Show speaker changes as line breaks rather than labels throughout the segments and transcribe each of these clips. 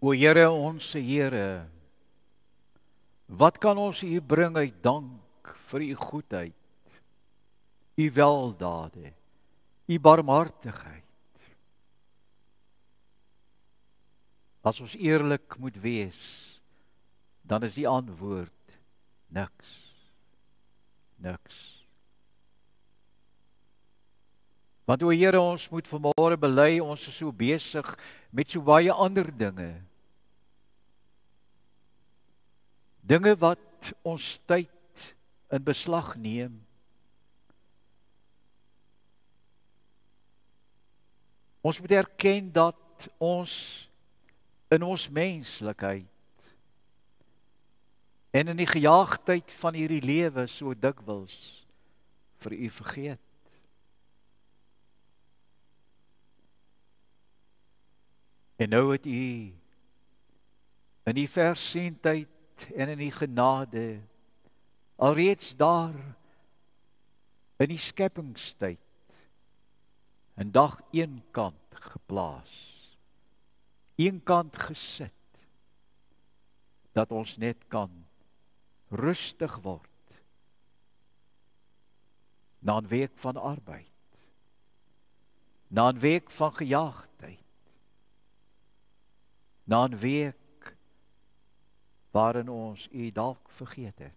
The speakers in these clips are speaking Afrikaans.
O Here, onse Here, wat kan ons U bring uit dank vir U goedheid, U weldade, U barmhartigheid? As ons eerlik moet wees, dan is die antwoord niks. Niks. Want o Here, ons moet vanmôre bely, ons is so besig met so baie ander dinge. Dinge wat ons tyd in beslag neem. Ons moet erken dat ons in ons menslikheid en in die gejaagdheid van hierdie lewe so dikwels vir U vergeet. En nou het U in die verseentheid en in die genade alreeds daar in die skepingstyd in dag eenkant geplaas, eenkant gesit, dat ons net kan rustig word na 'n week van arbeid, na 'n week van gejaagdheid, na 'n week waarin ons U dalk vergeet het.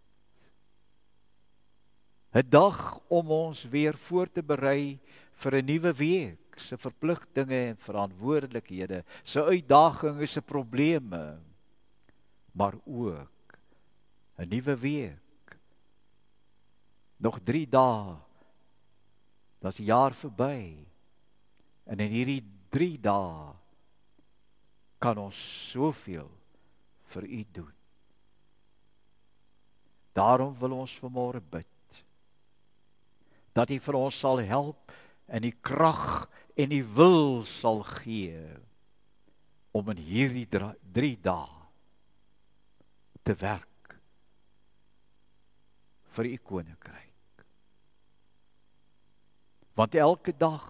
'n Dag om ons weer voor te berei vir 'n nuwe week, se verpligtinge en verantwoordelikhede, se uitdagings, se probleme, maar ook 'n nuwe week. Nog 3 dae, dan is die jaar verby. En in hierdie 3 dae kan ons soveel vir U doen. Daarom wil ons vanmôre bid dat U vir ons sal help en die krag en die wil sal gee om in hierdie 3 dae te werk vir U koninkryk. Want elke dag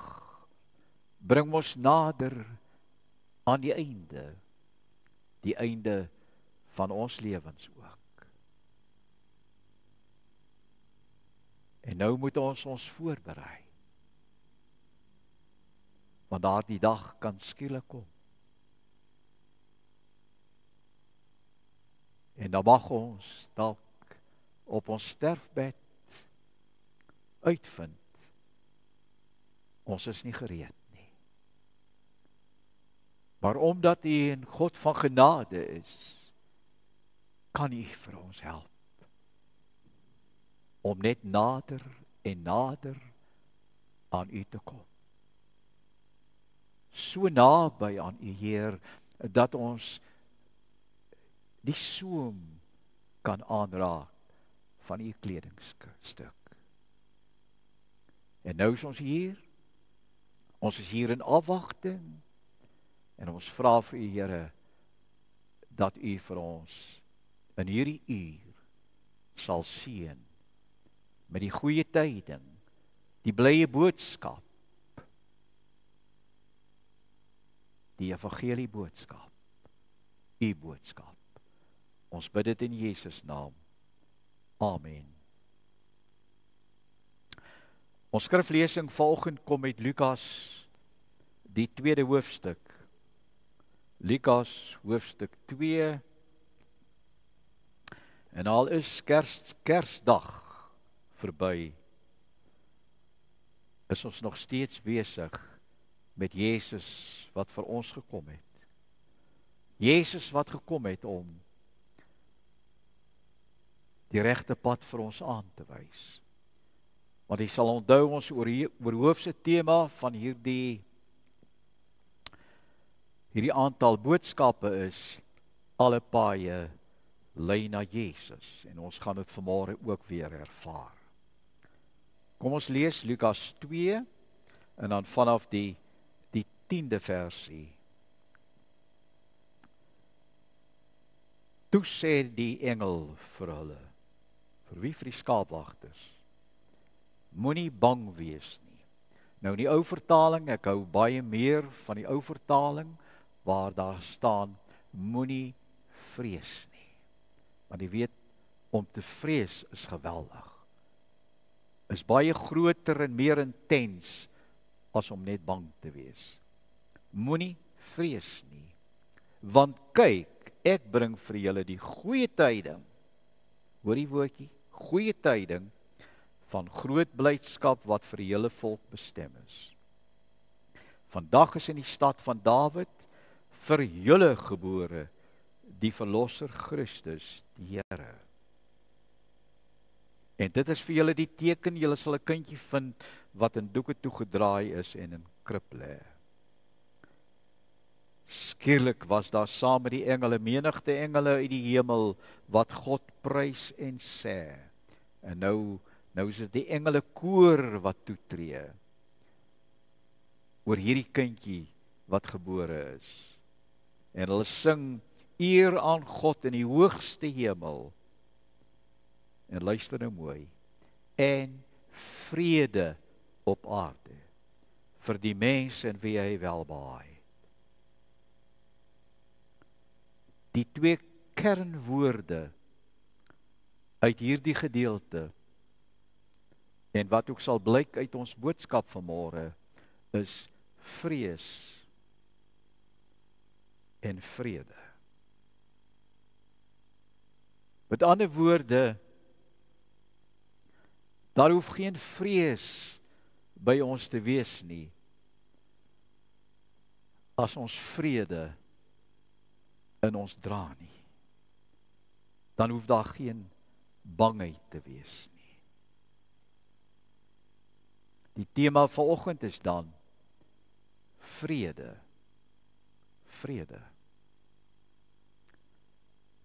bring ons nader aan die einde van ons lewens ook. En nou moet ons voorberei. Want daardie dag kan skielik kom. En dan mag ons dalk op ons sterfbed uitvind, ons is nie gereed nie. Maar omdat U 'n God van genade is, kan U vir ons help om net nader en nader aan U te kom. So naby aan U, Heer, dat ons die soem kan aanraak van U kledingstuk. En nou is ons hier. Ons is hier in afwagting. En ons vra vir U, Here, dat U vir ons in hierdie uur sal seën met die goeie tyding, die blye boodskap, die evangelie boodskap, U boodskap. Ons bid dit in Jesus naam. Amen. Ons skriflesing vanoggend kom uit Lukas, die 2de hoofstuk. Lukas hoofstuk 2. En al is Kersdag verby, is ons nog steeds besig met Jesus wat vir ons gekom het. Jesus wat gekom het om die regte pad vir ons aan te wys. Want jy sal onthou ons oorhoofse tema van hierdie aantal boodskappe is alle paaie lei na Jesus, en ons gaan dit vanmôre ook weer ervaar. Kom ons lees Lukas 2 en dan vanaf die 10de versie. Toe sê die engel vir hulle, vir wie? Vir die skaapwagters, moenie bang wees nie. Nou in die ou vertaling, ek hou baie meer van die ou vertaling, waar daar staan, moenie vrees nie. Want jy weet, om te vrees is geweldig. Is baie groter en meer intens as om net bang te wees. Moenie vrees nie. Want kyk, ek bring vir julle die goeie tyding. Hoor die woordjie, goeie tyding van groot blydskap wat vir die hele volk bestem is. Vandag is in die stad van Dawid vir julle gebore die verlosser Christus, die Here. En dit is vir julle die teken, julle sal 'n kindjie vind wat in doeke toegedraai is en in krib lê. Skielik was daar saam met die engele menigte engele uit die hemel wat God prys en sê. En nou is dit die engele koor wat toetree oor hierdie kindjie wat gebore is. En hulle sing eer aan God in die hoogste hemel. En luister nou mooi. En vrede op aarde vir die mense in wie hy welbehaag. Die twee kernwoorde uit hierdie gedeelte en wat ook sal blyk uit ons boodskap vanmôre is vrees en vrede. Met ander woorde, daar hoef geen vrees by ons te wees nie, as ons vrede in ons dra nie. Dan hoef daar geen bangheid te wees nie. Die tema vanoggend is dan vrede. Vrede.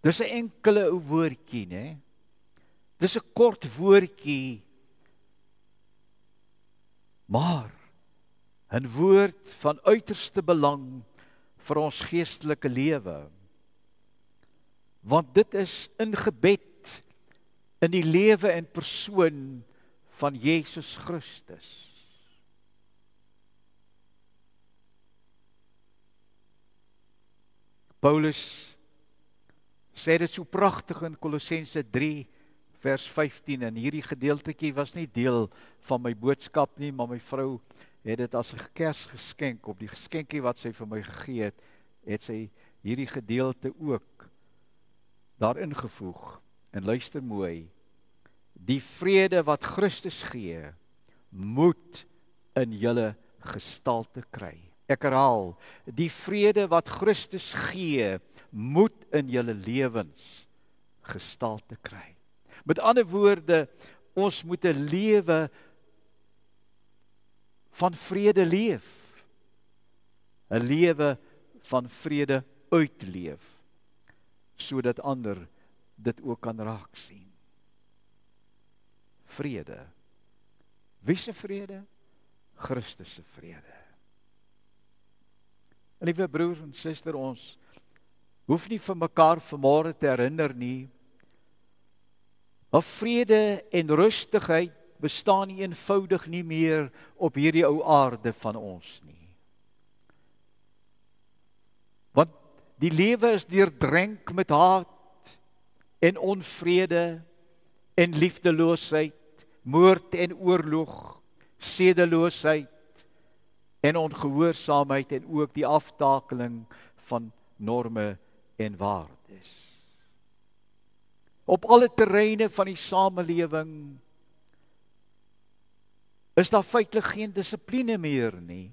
Dis 'n enkele ou woordjie, né? Dis 'n kort woordjie, maar 'n woord van uiterste belang vir ons geestelike lewe. Want dit is ingebed in die lewe en persoon van Jesus Christus. Paulus sê dit so pragtig in Kolossense 3 vers 15 en hierdie gedeeltetjie was nie deel van my boodskap nie, maar my vrou het dit as 'n Kersgeskenk op die geskenkie wat sy vir my gegee het sy hierdie gedeelte ook daarin gevoeg. En luister mooi. Die vrede wat Christus gee, moet in julle gestalte kry. Ek herhaal, die vrede wat Christus gee, moet in julle lewens gestalte kry. Met ander woorde, ons moet 'n lewe van vrede leef. 'n Lewe van vrede uitleef, sodat ander dit ook kan raak sien. Vrede. Wie se vrede? Christus se vrede. Liewe broers en susters, ons hoef nie vir mekaar vanmôre te herinner nie. Of vrede en rustigheid bestaan nie eenvoudig nie meer op hierdie ou aarde van ons nie. Want die lewe is deurdrenk met haat en onvrede en liefdeloosheid, moord en oorlog, sedeloosheid en ongehoorsaamheid en ook die aftakeling van norme en waardes. Op alle terreine van die samelewing is daar feitelik geen dissipline meer nie,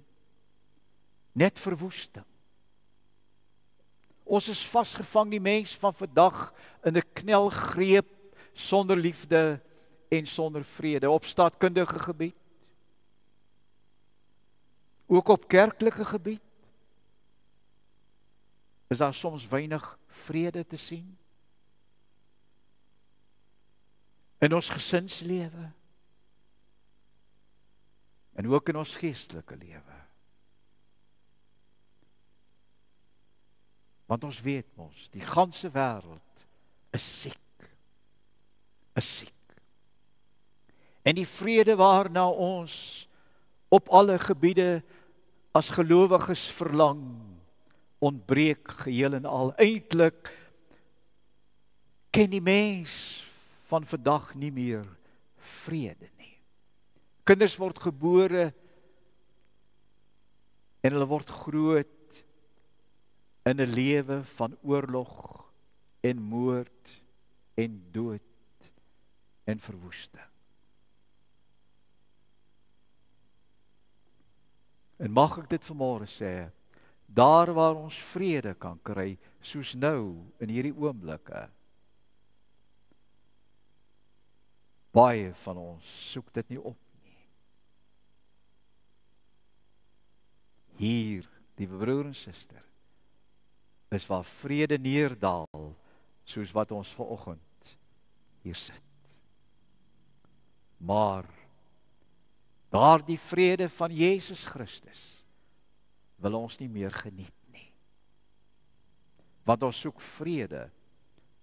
net verwoesting. Ons is vasgevang, die mens van vandag, in 'n knelgreep sonder liefde en sonder vrede, op staatkundige gebied, ook op kerklike gebied, is daar soms weinig vrede te sien. In ons gesinslewe, en ook in ons geestelike lewe. Want ons weet mos, die ganse wêreld is siek. Is siek. En die vrede waarna ons op alle gebiede as gelowiges verlang, ontbreek geheel en al. Eintlik ken die mens van vandag nie meer vrede nie. Kinders word gebore en hulle word groot in 'n lewe van oorlog en moord en dood en verwoesting. En mag ek dit vanmôre sê, daar waar ons vrede kan kry, soos nou in hierdie oomblikke, baie van ons soek dit nie op nie. Hier, liewe broer en suster, is waar vrede neerdal, soos wat ons vanoggend hier sit. Maar daardie vrede van Jesus Christus wil ons nie meer geniet nie. Want ons soek vrede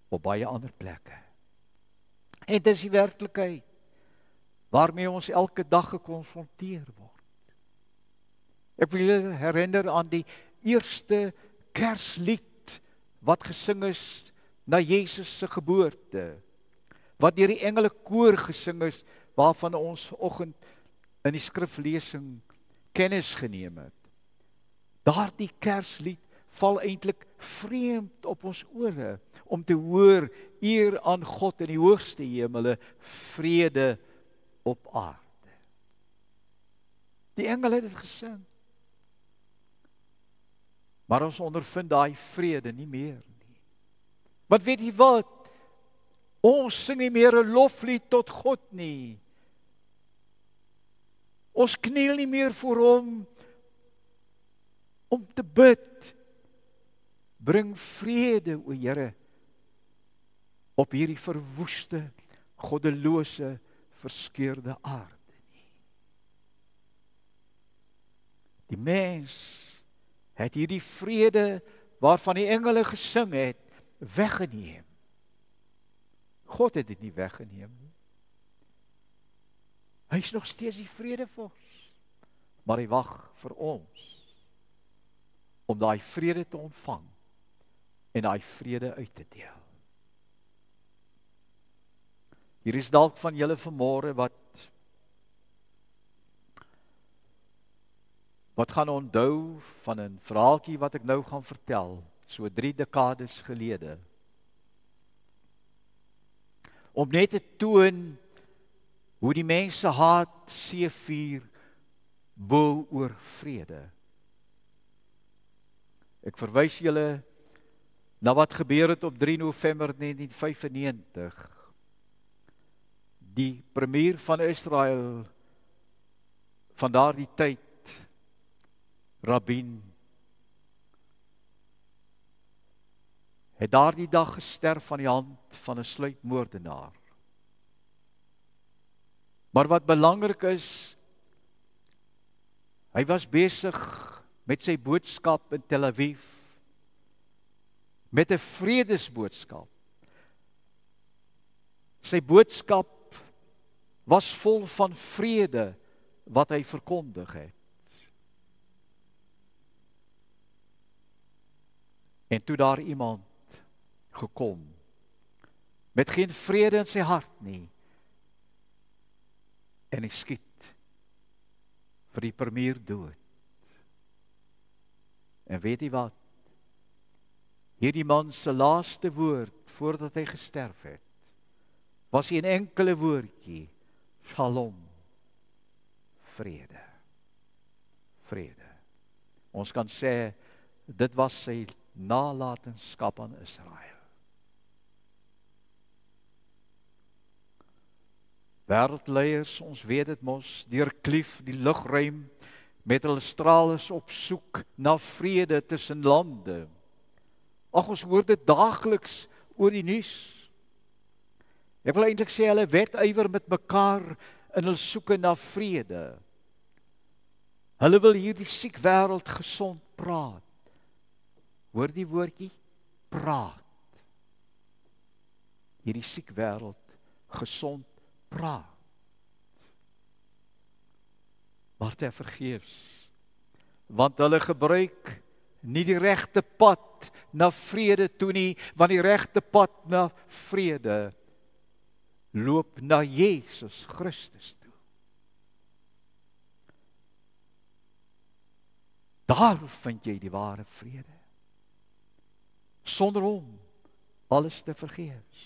op baie ander plekke. En dit is die werklikheid waarmee ons elke dag gekonfronteer word. Ek wil julle herinner aan die eerste Kerslied wat gesing is na Jesus se geboorte, wat deur die engele koor gesing is, waarvan ons vanoggend in die skriflesing kennis geneem het. Daardie Kerslied val eintlik vreemd op ons ore, om te hoor, eer aan God in die hoogste hemele, vrede op aarde. Die engele het dit gesing. Maar ons ondervind daai vrede nie meer nie. Want weet jy wat? Ons sing nie meer 'n loflied tot God nie. Ons kniel nie meer voor hom om te bid. Bring vrede, o Here, op hierdie verwoeste, goddelose, verskeurde aarde nie. Die mens het hierdie vrede waarvan die engele gesing het, weggeneem. God het dit nie weggeneem nie. Hy is nog steeds die vredevors, maar hy wag vir ons om daai vrede te ontvang en daai vrede uit te deel. Hier is dalk van julle vanmôre wat gaan onthou van 'n verhaaltjie wat ek nou gaan vertel, so 3 dekades gelede. Om net te toon hoe die mense haat seevier bo oor vrede. Ek verwys julle na wat gebeur het op 3 November 1995. Die premier van Israel van daardie tyd, Rabin, het daardie dag gesterf van die hand van 'n sluipmoordenaar. Maar wat belangrik is, hy was besig met sy boodskap in Tel Aviv, met 'n vredesboodskap. Sy boodskap was vol van vrede wat hy verkondig het. En toe daar iemand gekom, met geen vrede in sy hart nie, en hy skiet vir die premier dood. En weet jy wat? Hierdie man se laaste woord, voordat hy gesterf het, was 'n enkele woordjie, Shalom, vrede. Vrede. Ons kan sê, dit was sy nalatenskap aan Israel. Wêreldleiers, ons weet dit mos, deurklief die lugruim met hulle strale op soek na vrede tussen lande. Ag, ons hoor dit daagliks oor die nuus. Ek wil eintlik sê hulle wedywer met mekaar in hul soeke na vrede. Hulle wil hierdie siek wêreld gesond praat. Hoor die woordjie? Praat. Hierdie siek wêreld gesond praat. Maar te vergeefs, want hulle gebruik nie die regte pad na vrede toe nie, want die regte pad na vrede loop na Jesus Christus toe. Daar vind jy die ware vrede. Sonder hom alles te vergeefs.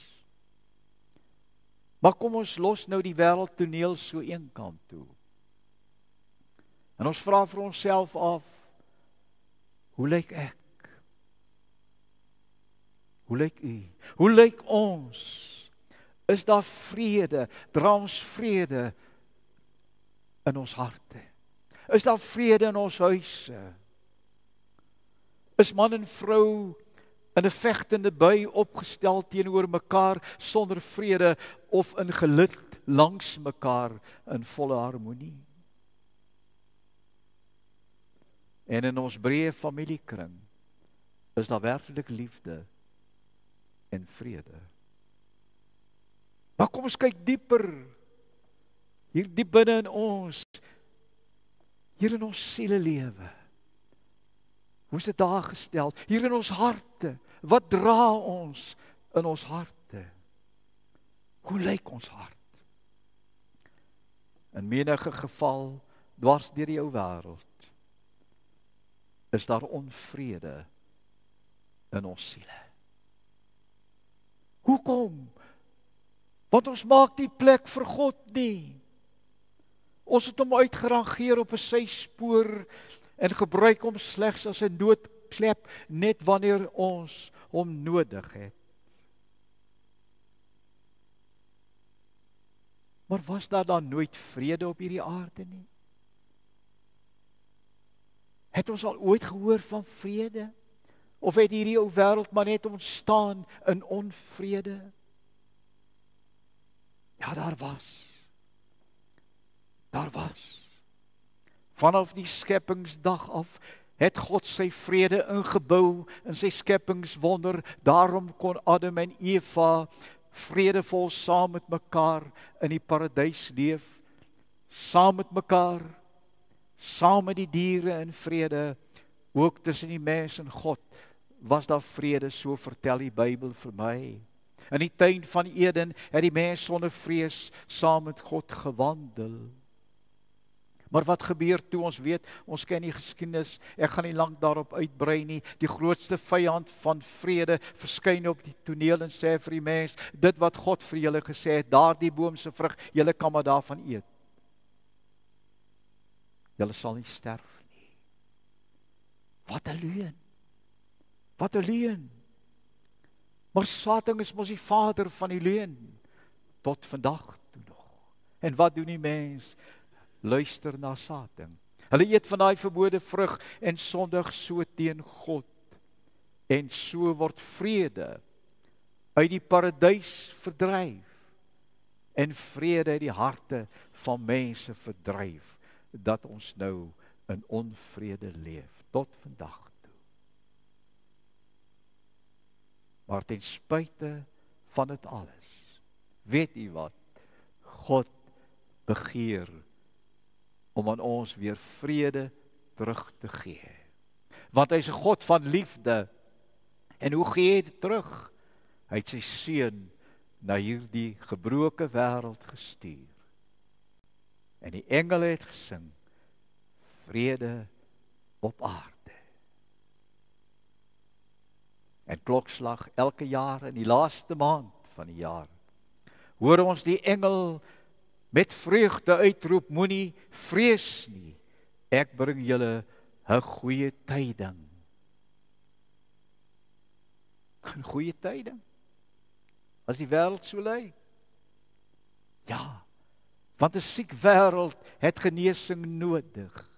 Maar kom ons los nou die wêreldtoneel so eenkant toe. En ons vra vir onsself af, hoe lyk ek? Hoe lyk u? Hoe lyk ons? Is daar vrede? Dra ons vrede in ons harte? Is daar vrede in ons huise? Is man en vrou in 'n vegtende bui opgestel teenoor mekaar sonder vrede of in gelid langs mekaar in volle harmonie? En in ons breë familiekring is daar werklik liefde en vrede. Maar kom ons kyk dieper, hier diep binne in ons, hier in ons sielelewe. Hoe is dit daar gestel? Hier in ons harte, wat dra ons in ons harte? Hoe lyk ons hart? In menige geval, dwars deur die ou wêreld, is daar onvrede in ons siele. Hoekom? Want ons maak nie plek vir God nie. Ons het hom uitgerangeer op 'n syspoor en gebruik hom slegs as 'n noodklep net wanneer ons hom nodig het. Maar was daar dan nooit vrede op hierdie aarde nie? Het ons al ooit gehoor van vrede? Of het hierdie ou wêreld maar net ontstaan in onvrede? Ja, daar was. Daar was. Vanaf die skepingsdag af het God sy vrede ingebou in sy skepingswonder. Daarom kon Adam en Eva vredevol saam met mekaar in die paradys leef, saam met mekaar, saam met die diere in vrede, ook tussen die mens en God was daar vrede, so vertel die Bybel vir my. In die tuin van Eden het die mens sonder vrees saam met God gewandel. Maar wat gebeur toe? Ons weet, ons ken die geskiedenis, ek gaan nie lank daarop uitbrei nie. Die grootste vyand van vrede verskyn op die toneel en sê vir die mens, dit wat God vir julle gesê het, daardie boom se vrug, julle kan maar daarvan eet. Julle sal nie sterf nie. Wat 'n leuen. Wat 'n leuen. Maar Satan is mos die vader van die leuen, tot vandag toe nog. En wat doen die mens? Luister na Satan. Hulle eet van daai verbode vrug en sondig so teen God. En so word vrede uit die paradys verdryf. En vrede uit die harte van mense verdryf, dat ons nou in onvrede leef, tot vandag toe. Maar ten spyte van dit alles, weet u wat? God begeer om aan ons weer vrede terug te gee. Want hy is 'n God van liefde. En hoe gee hy dit terug? Hy het sy seun na hierdie gebroke wêreld gestuur. En die engele het gesing, vrede op aarde. En klokslag elke jaar in die laaste maand van die jaar, hoor ons die engel met vreugde uitroep, moenie vrees nie, ek bring julle 'n goeie tyding. 'n Goeie tyding? As die wêreld so lyk? Ja, want 'n siek wêreld het genesing nodig.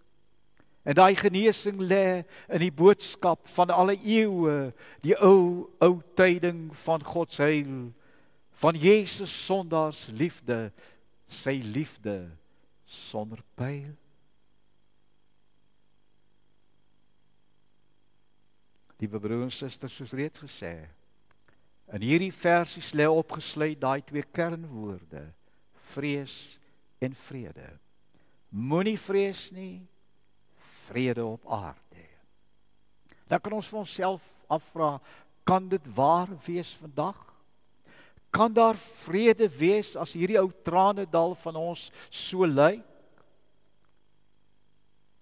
En daai genesing lê in die boodskap van alle eeue, die ou tyding van God se heil, van Jesus sondaars liefde, sy liefde sonder pyl. Liewe broers en susters, soos reeds gesê, in hierdie versies lê opgesluit daai twee kernwoorde, vrees en vrede. Moenie vrees nie, vrede op aarde. Dan kan ons vir onsself afvra, kan dit waar wees vandag? Kan daar vrede wees as hierdie ou tranendal van ons so lyk?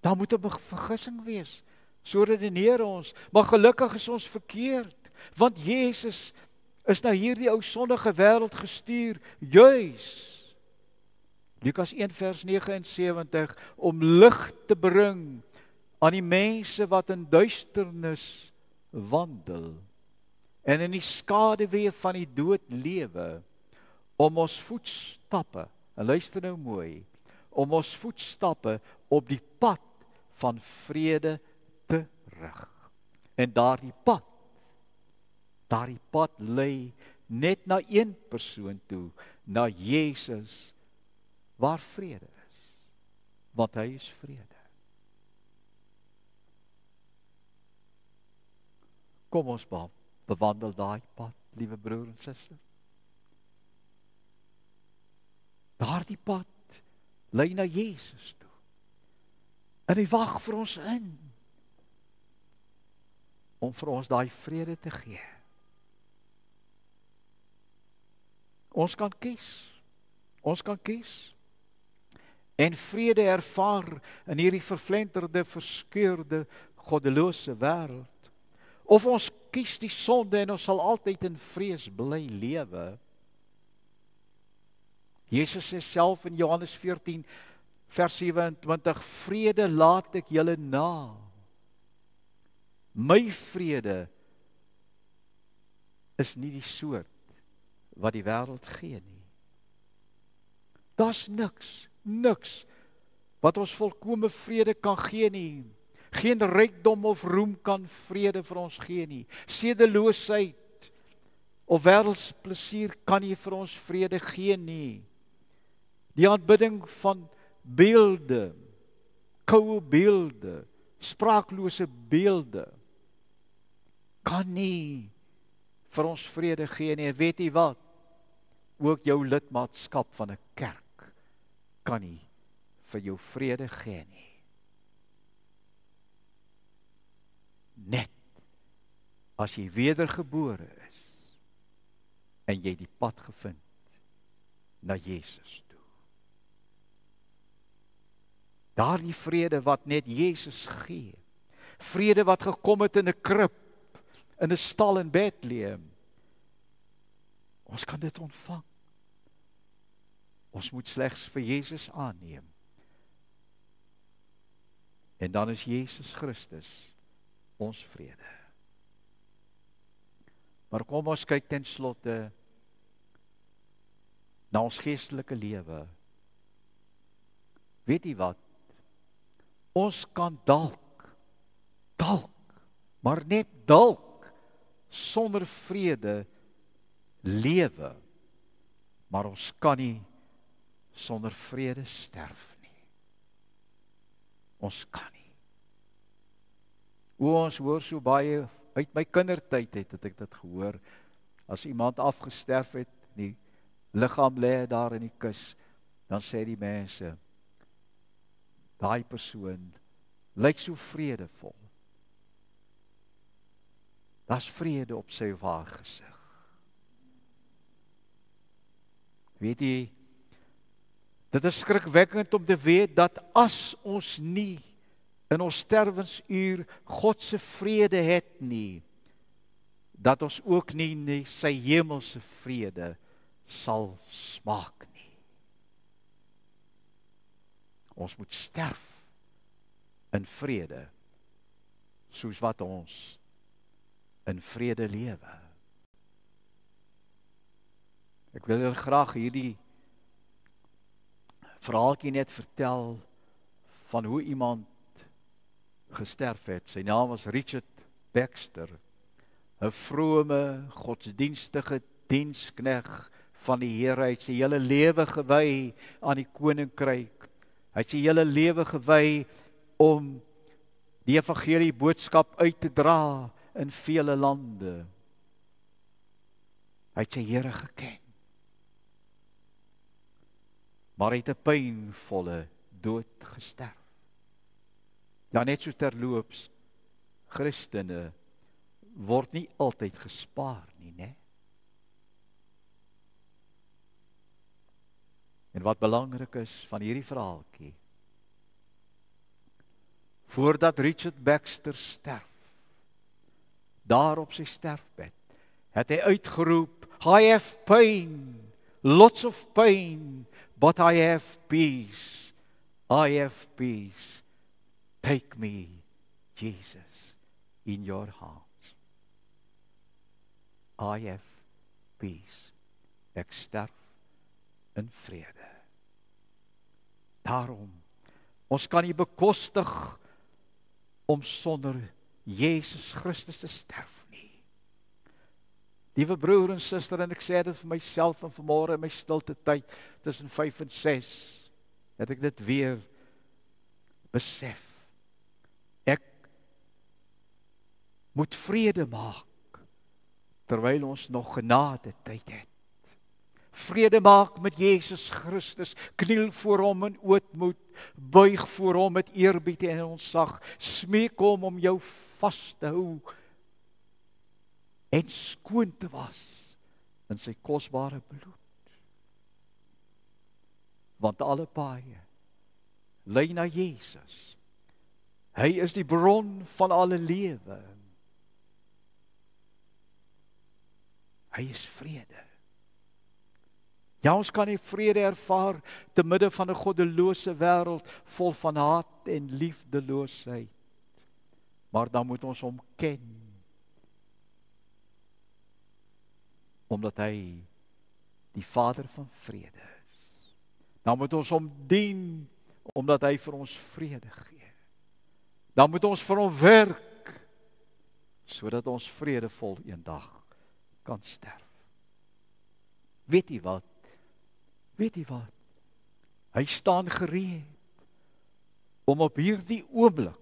Daar moet 'n vergissing wees. So redeneer ons, maar gelukkig is ons verkeerd, want Jesus is na hierdie ou sondige wêreld gestuur, juis Lukas 1 vers 79, om lig te bring aan die mense wat in duisternis wandel en in die skaduwee van die dood lewe, om ons voetstappe, en luister nou mooi, om ons voetstappe op die pad van vrede te rig. En daardie pad lei net na een persoon toe, na Jesus, waar vrede is, want hy is vrede. Kom ons bewandel daai pad, liewe broer en suster. Daardie pad lei na Jesus toe. En hy wag vir ons in, om vir ons daai vrede te gee. Ons kan kies. En vrede ervaar in hierdie vervlenterde, verskeurde, goddelose wêreld. Of ons kies die sonde en ons sal altyd in vrees bly lewe. Jesus sê self in Johannes 14 vers 27, vrede laat ek julle na. My vrede is nie die soort wat die wêreld gee nie. Daar's niks wat ons volkome vrede kan gee nie. Geen rykdom of roem kan vrede vir ons gee nie. Sedeloosheid of wêreldse plesier kan nie vir ons vrede gee nie. Die aanbidding van beelde, koue beelde, spraaklose beelde, kan nie vir ons vrede gee nie. En weet jy wat? Ook jou lidmaatskap van 'n kerk kan nie vir jou vrede gee nie. Net as jy wedergebore is en jy die pad gevind na Jesus toe. Daardie vrede wat net Jesus gee. Vrede wat gekom het in 'n krib, in 'n stal in Bethlehem. Ons kan dit ontvang. Ons moet slegs vir Jesus aanneem. En dan is Jesus Christus ons vrede. Maar kom ons kyk ten slotte na ons geestelike lewe. Weet jy wat? Ons kan dalk, maar net dalk, sonder vrede lewe. Maar ons kan nie sonder vrede sterf nie. Ons kan nie. Ons hoor so baie, uit my kindertyd het ek dit gehoor, as iemand afgesterf het, die liggaam lê daar in die kus, dan sê die mense, daai persoon lyk so vredevol. Daar's vrede op sy of haar gesig. Weet jy, dit is skrikwekkend om te weet dat as ons nie in ons sterwensuur God se vrede het nie, dat ons ook nie sy hemelse vrede sal smaak nie. Ons moet sterf in vrede, soos wat ons in vrede lewe. Ek wil julle graag hierdie verhaaltjie net vertel van hoe iemand gesterf het. Sy naam was Richard Baxter, 'n vrome, godsdienstige dienskneg van die Here. Hy het sy hele lewe gewy aan die koninkryk. Hy het sy hele lewe gewy om die evangelie boodskap uit te dra in vele lande. Hy het sy Here geken. Maar hy het 'n pynvolle dood gesterf. Ja, net so terloops, Christene word nie altyd gespaar nie, né? En wat belangrik is van hierdie verhaaltjie, voordat Richard Baxter sterf, daar op sy sterfbed, het hy uitgeroep, I have pain, lots of pain, but I have peace. I have peace. Take me, Jesus, in your hands. I have peace. Ek sterf in vrede. Daarom, ons kan nie bekostig om sonder Jesus Christus te sterf nie. Liewe broer en suster, en ek sê dit vir myself en vanmôre in my stilte tyd, tussen 5 en 6, dat ek dit weer besef. Ek moet vrede maak, terwyl ons nog genade tyd het. Vrede maak met Jesus Christus, kniel voor hom in ootmoed, buig voor hom met eerbied en ontzag, smeek hom om jou vas te hou en skoon te was in sy kosbare bloed. Want alle paaie lei na Jesus. Hy is die bron van alle lewe. Hy is vrede. Ja, ons kan nie vrede ervaar te midde van 'n goddelose wêreld vol van haat en liefdeloosheid. Maar dan moet ons hom ken. Omdat hy die Vader van vrede is. Dan moet ons hom dien omdat hy vir ons vrede gee. Dan moet ons vir hom werk sodat ons vredevol eendag kan sterf. Weet jy wat? Weet jy wat? Hy staan gereed om op hierdie oomblik,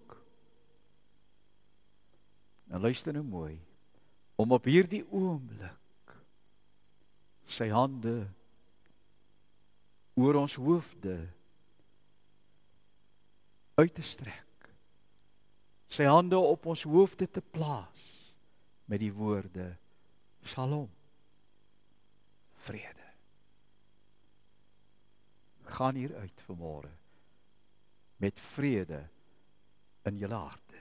en luister nou mooi, om op hierdie oomblik sy hande oor ons hoofde uit te strek, sy hande op ons hoofde te plaas met die woorde Shalom, vrede. Gaan hier uit vanmôre met vrede in julle harte.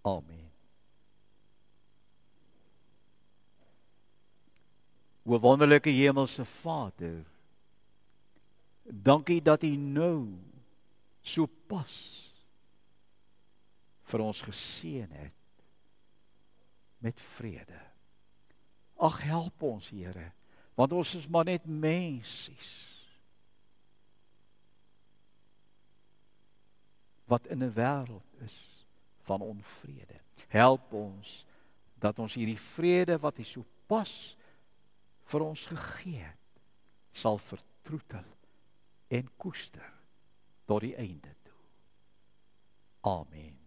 Amen. O wonderlike hemelse Vader, dankie dat U nou so pas vir ons geseën het met vrede. Ag, help ons, Here, want ons is maar net mensies wat in 'n wêreld is van onvrede. Help ons dat ons hierdie vrede wat U so pas vir ons gegee het, sal vertroetel en koester tot die einde toe. Amen.